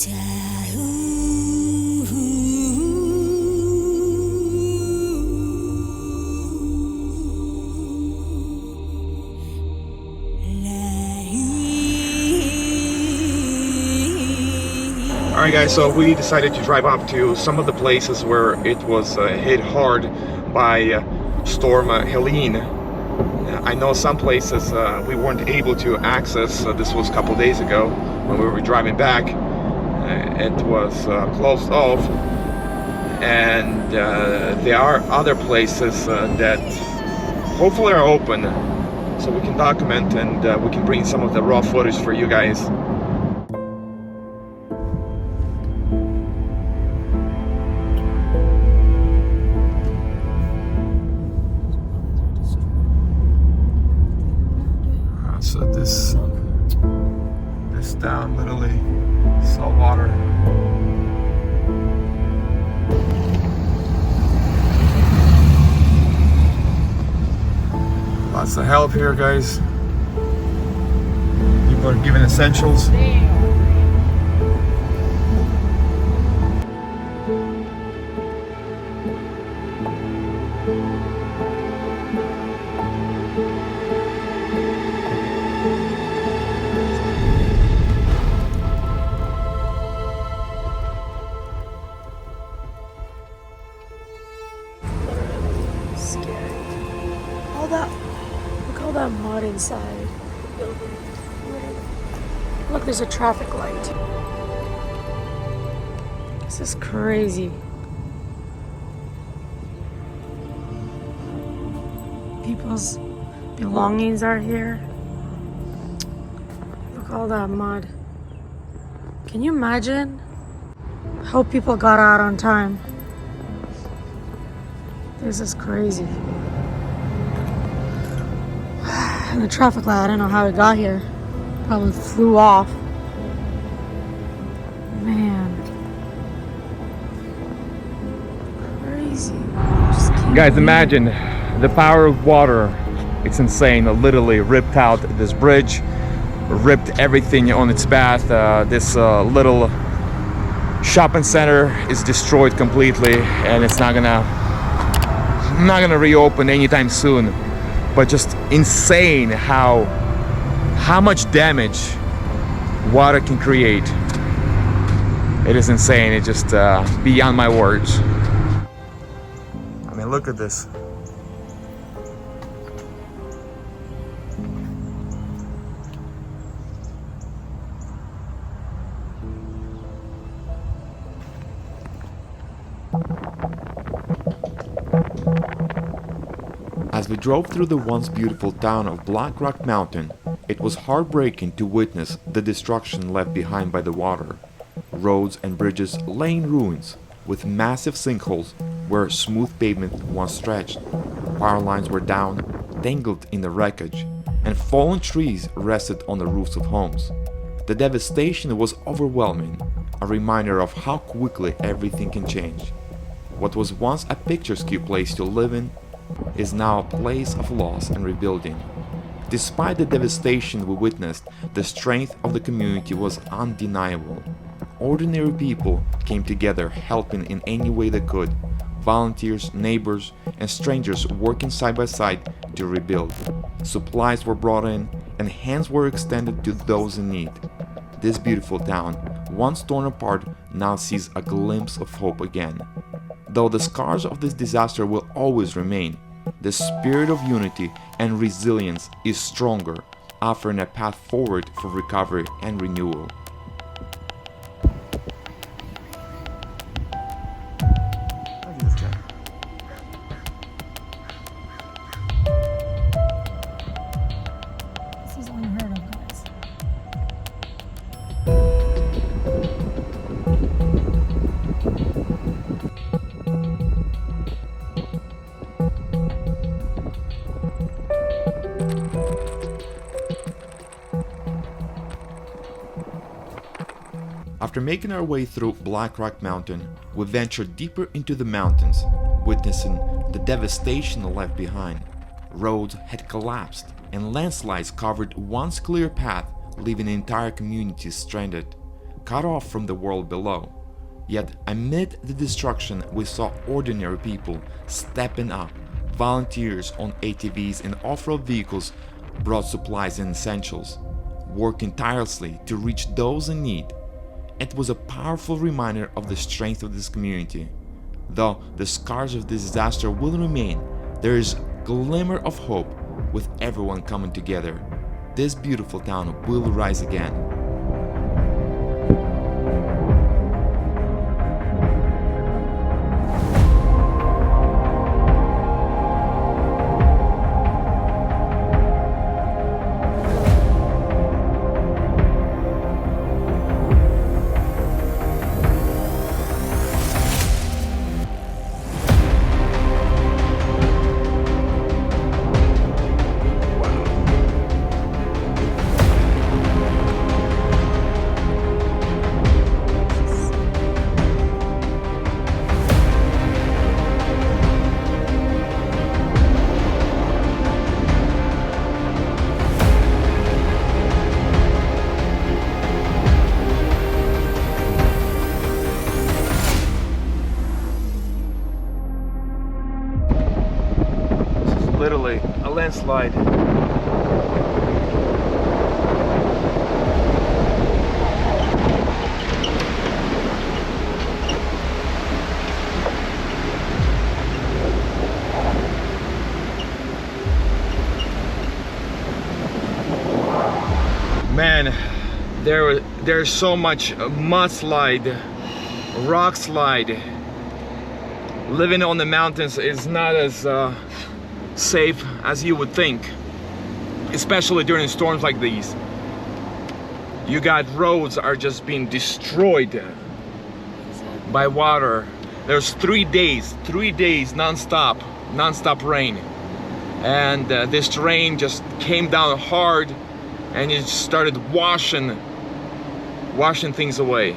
Alright guys, so we decided to drive up to some of the places where it was hit hard by Storm Helene. I know some places we weren't able to access. This was a couple days ago when we were driving back. It was closed off, and there are other places that hopefully are open, so we can document and we can bring some of the raw footage for you guys. So this down literally salt water. Lots of help here, guys. People are giving essentials. Look all that mud inside the building. Look, there's a traffic light. This is crazy. People's belongings are here. Look all that mud. Can you imagine? Hope people got out on time. This is crazy. And the traffic light, I don't know how it got here. Probably flew off. Man. Crazy. Guys, imagine the power of water. It's insane. It literally ripped out this bridge, ripped everything on its path. This little shopping center is destroyed completely, and it's not gonna reopen anytime soon. But just insane how much damage water can create. It is insane. It's just beyond my words. I mean, look at this. As we drove through the once beautiful town of Black Rock Mountain, it was heartbreaking to witness the destruction left behind by the water. Roads and bridges lay in ruins, with massive sinkholes where smooth pavement once stretched. Power lines were down, tangled in the wreckage, and fallen trees rested on the roofs of homes. The devastation was overwhelming, a reminder of how quickly everything can change. What was once a picturesque place to live in is now a place of loss and rebuilding. Despite the devastation we witnessed, the strength of the community was undeniable. Ordinary people came together, helping in any way they could. Volunteers, neighbors, and strangers working side by side to rebuild. Supplies were brought in, and hands were extended to those in need. This beautiful town, once torn apart, now sees a glimpse of hope again. Though the scars of this disaster will always remain, the spirit of unity and resilience is stronger, offering a path forward for recovery and renewal. This is unheard of, guys. After making our way through Black Rock Mountain, we ventured deeper into the mountains, witnessing the devastation left behind. Roads had collapsed, and landslides covered once clear path, leaving entire communities stranded. cut off from the world below. Yet amid the destruction, we saw ordinary people stepping up. Volunteers on ATVs and off-road vehicles brought supplies and essentials, working tirelessly to reach those in need. It was a powerful reminder of the strength of this community. Though the scars of this disaster will remain, there is a glimmer of hope with everyone coming together. This beautiful town will rise again. Literally a landslide. Man, there's so much mudslide, rock slide. Living on the mountains is not as safe as you would think, especially during storms like these. You got roads are just being destroyed by water. There's 3 days non-stop rain, and this rain just came down hard and it just started washing things away.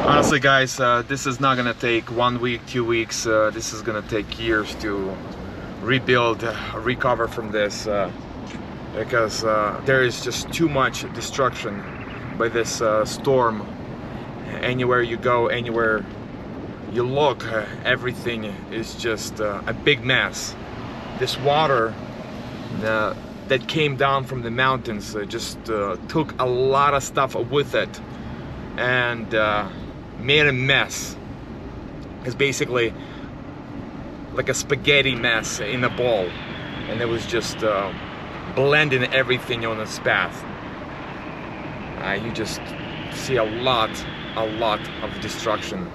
Honestly, guys, this is not gonna take 1 week, 2 weeks. This is gonna take years to rebuild, recover from this, because there is just too much destruction by this storm. Anywhere you go, anywhere you look, everything is just a big mess. This water that came down from the mountains just took a lot of stuff with it and made a mess. It's basically like a spaghetti mess in a bowl, and it was just blending everything on its path. You just see a lot of destruction.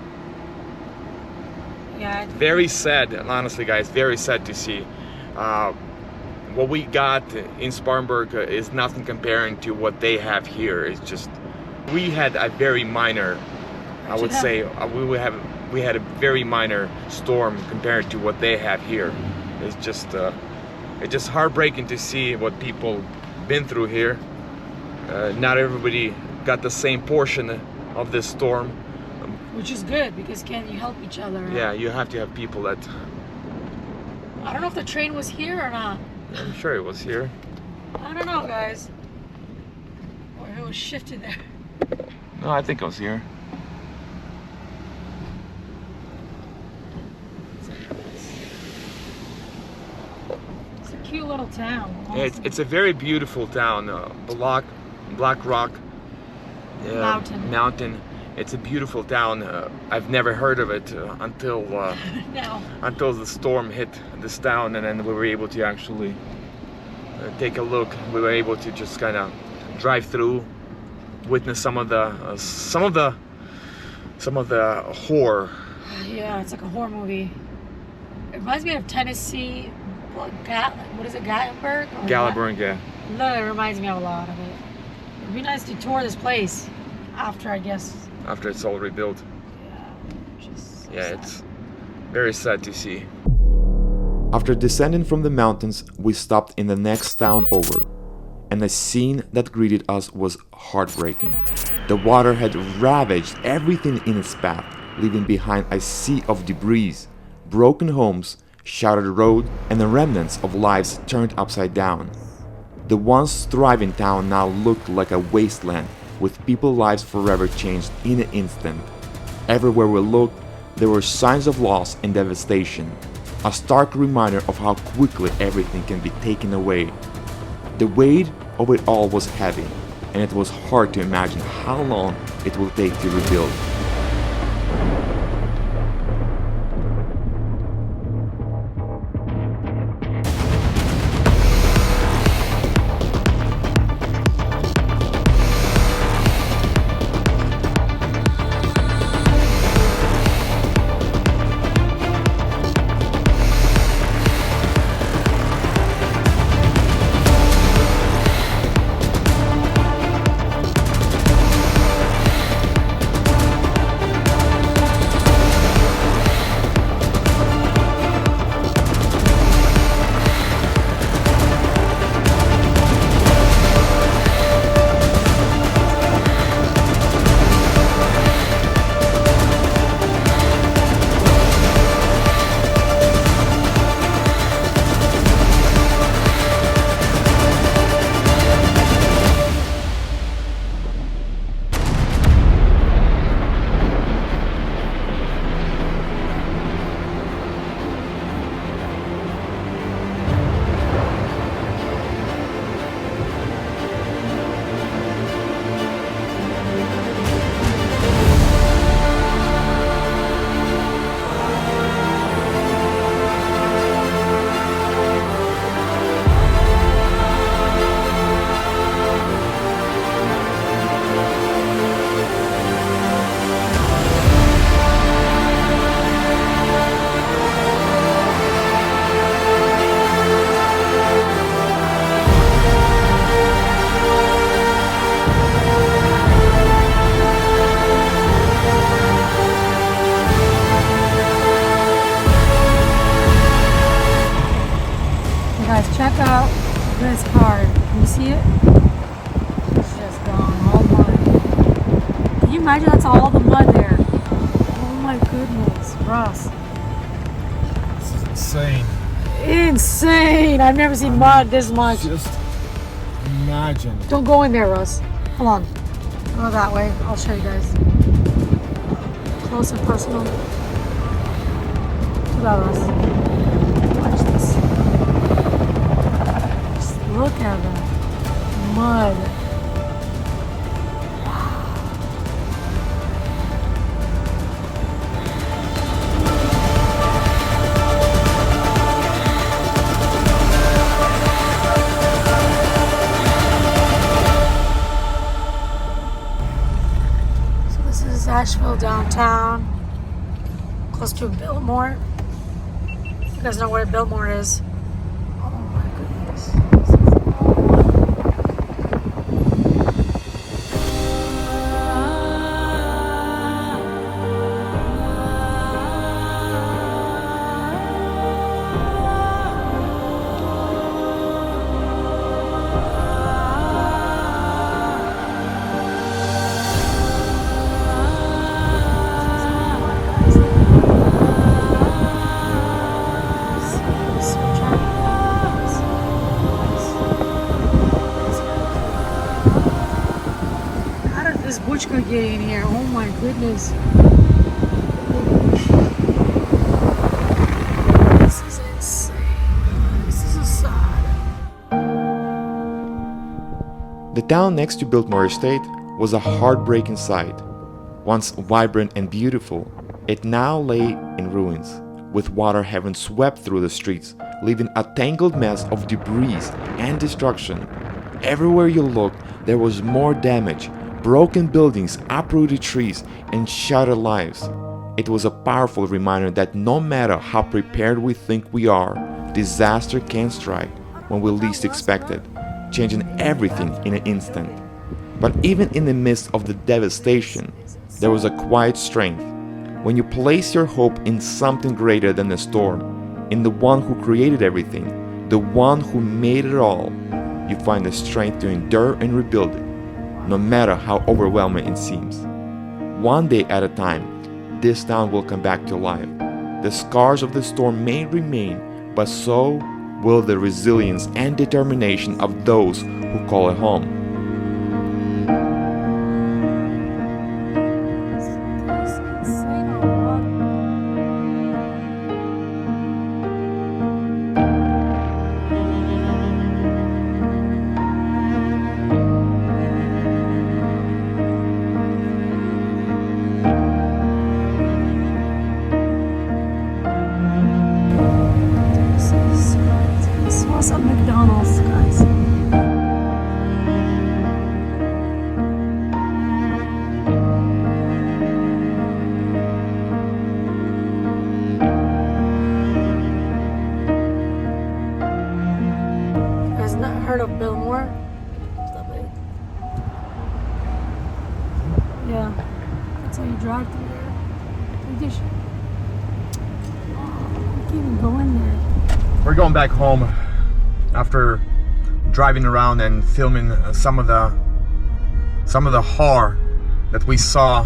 Yeah. Very sad, honestly, guys, very sad to see. What we got in Spartanburg is nothing comparing to what they have here. It's just, we had a very minor, I would say, we had a very minor storm compared to what they have here. It's just heartbreaking to see what people been through here. Not everybody got the same portion of this storm. Which is good, because can you help each other? Yeah, you have to have people that... I don't know if the train was here or not. I'm sure it was here. I don't know, guys. Or if it was shifted there. No, I think it was here. It's a cute little town. Yeah, it's a very beautiful town. Black Rock Mountain. It's a beautiful town. I've never heard of it until until the storm hit this town, and then we were able to actually take a look. We were able to just kind of drive through, witness some of the horror. Yeah, it's like a horror movie. It reminds me of Tennessee. What is it, Gatlinburg? Gatlinburg, yeah. No, it reminds me of a lot of it. It'd be nice to tour this place after, I guess. After it's all rebuilt. Yeah, it's very sad to see. After descending from the mountains, we stopped in the next town over, and the scene that greeted us was heartbreaking. The water had ravaged everything in its path, leaving behind a sea of debris, broken homes, shattered road, and the remnants of lives turned upside down. The once thriving town now looked like a wasteland, with people's lives forever changed in an instant. Everywhere we looked, there were signs of loss and devastation, a stark reminder of how quickly everything can be taken away. The weight of it all was heavy, and it was hard to imagine how long it will take to rebuild. Check out this car. Can you see it? It's just gone, all mud. Can you imagine that's all the mud there? Oh my goodness, Russ. This is insane. Insane! I've never seen mud this much. Just imagine. Don't go in there, Russ. Hold on. Go that way. I'll show you guys. Close and personal. Look at that, Russ. Watch this. Look at that mud. So this is Asheville downtown, close to Biltmore. You guys know where Biltmore is? Oh my goodness. Which could get in here? Oh my goodness. This is insane. This is so sad. The town next to Biltmore Estate was a heartbreaking sight. Once vibrant and beautiful, it now lay in ruins, with water having swept through the streets, leaving a tangled mess of debris and destruction. Everywhere you looked, there was more damage. Broken buildings, uprooted trees, and shattered lives. It was a powerful reminder that no matter how prepared we think we are, disaster can strike when we least expect it, changing everything in an instant. But even in the midst of the devastation, there was a quiet strength. When you place your hope in something greater than the storm, in the one who created everything, the one who made it all, you find the strength to endure and rebuild it, no matter how overwhelming it seems. One day at a time, this town will come back to life. The scars of the storm may remain, but so will the resilience and determination of those who call it home. Some McDonald's, guys. You guys not heard of Biltmore? Stop it. Yeah, that's how you drive through there. You can't even go in there. We're going back home after driving around and filming some of the horror that we saw.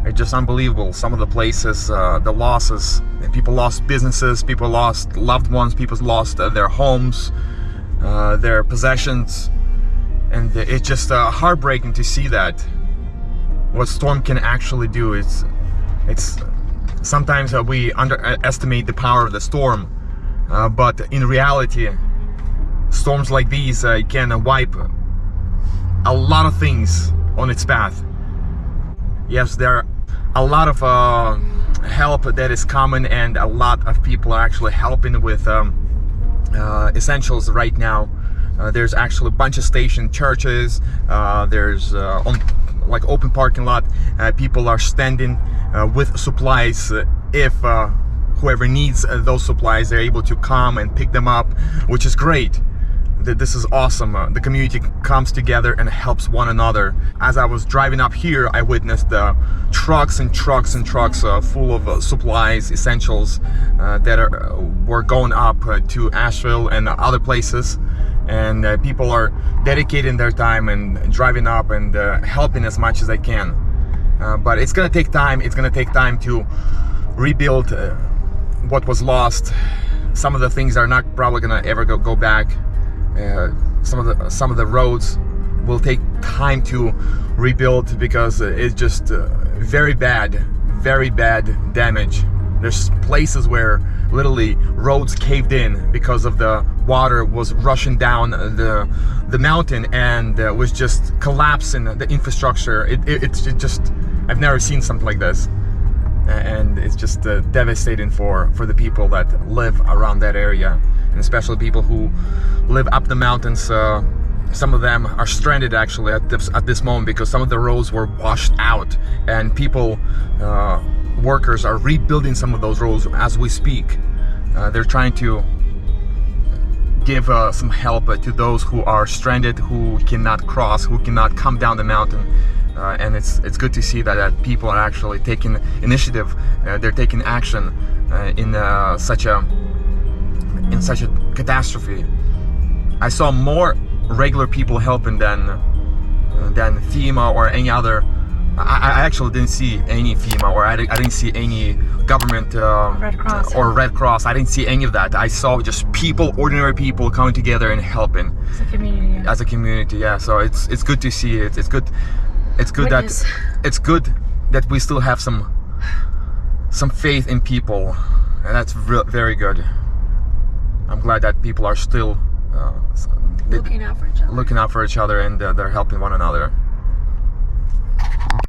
It's just unbelievable. Some of the places, the losses, people lost businesses, people lost loved ones, people lost their homes, their possessions, and it's just heartbreaking to see that what storm can actually do. It's sometimes we underestimate the power of the storm. But in reality, storms like these can wipe a lot of things on its path. Yes, there are a lot of help that is coming, and a lot of people are actually helping with essentials right now. There's actually a bunch of station churches. There's on like open parking lot. People are standing with supplies if whoever needs those supplies, they're able to come and pick them up, which is great. This is awesome. The community comes together and helps one another. As I was driving up here, I witnessed trucks and trucks and trucks full of supplies, essentials that were going up to Asheville and other places. And people are dedicating their time and driving up and helping as much as they can. But it's gonna take time. It's gonna take time to rebuild what was lost. Some of the things are not probably gonna ever go back. Some of the roads will take time to rebuild because it's just very bad damage. There's places where literally roads caved in because of the water was rushing down the mountain and was just collapsing the infrastructure. It's just, I've never seen something like this. And it's just devastating for the people that live around that area, and especially people who live up the mountains. Some of them are stranded actually at this moment because some of the roads were washed out, and workers are rebuilding some of those roads as we speak. They're trying to give some help to those who are stranded, who cannot cross, who cannot come down the mountain. And it's good to see that people are actually taking initiative. They're taking action in such a catastrophe. I saw more regular people helping than FEMA or any other. I actually didn't see any FEMA, or I didn't see any government Red Cross. or Red Cross. I didn't see any of that. I saw just people, ordinary people, coming together and helping As a community. as a community. Yeah, so it's good to see it. It's good. It's good that we still have some faith in people, and that's very good. I'm glad that people are still looking out for each other. and they're helping one another.